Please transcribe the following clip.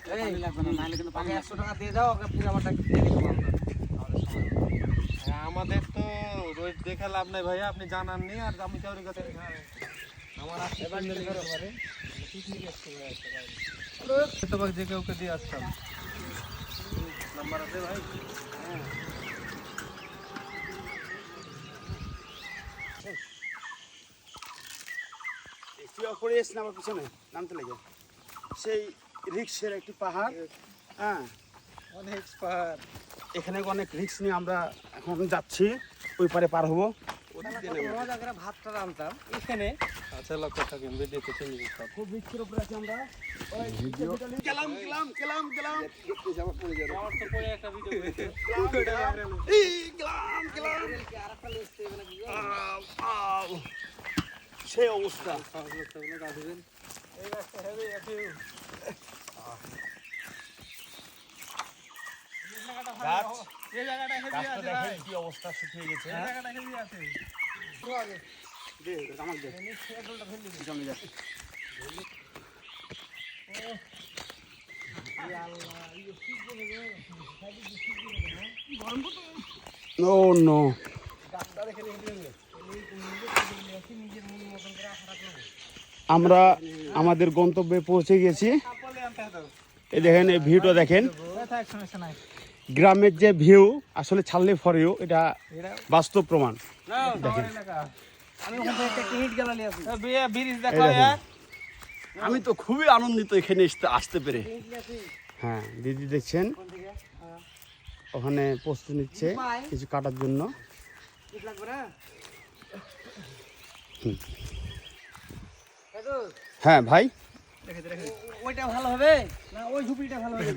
পানি লাগবে না, নাহলে কিন্তু পানি 100 টাকা দিয়ে দাও, ওকে ফির আমারটা দিয়ে দিবো আমরা। আমাদের তো রোজ দেখে লাভ নাই ভাইয়া, আপনি জানাননি আর আমি কাউরি কাছে আমার যে কাউকে দিয়ে আসতাম নাম্বার আছে ভাই। পড়ে এসেছেন আমার পিছনে নামতে লেগে, সেই রিক্সের একটি পাহাড়। হ্যাঁ, অনেক পাহাড়, এখানে অনেক রিক্স নিয়ে আমরা এখন যাচ্ছি, ওই পারে পার হবো। ভাতটা রান্তাম এখানে। আচ্ছা লক্ষ্য থাকেন ভিডিওতে চলে যেতাম। খুব রিক্সের উপরে আছি আমরা। গেলাম আমার তো পরে একটা ভিডিও সেই অবস্থা। এই রাস্তা হেভি আছে। এই জায়গাটা হেভি আছে ভাই, কি অবস্থা শুকিয়ে গেছে। এই জায়গাটা হেভি আছে। দে আমাকে দে, সামনে যা। নো নো, আমরা আমাদের গন্তব্যে পৌঁছে গেছি। এই দেখেন, এই ভিউটা দেখেন, গ্রামের যে ভিউ আসলে ছাড়লে ফরেও এটা বাস্তব প্রমাণ। দেখেন, আমি তো খুবই আনন্দিত এখানে আসতে পেরে। হ্যাঁ, দিদি দেখছেন ওখানে প্রস্তুতি নিচ্ছে কিছু কাটার জন্য। হ্যাঁ ভাই, ওইটা ভালো হবে না ওই ঝুপড়িটা ভালো হবে?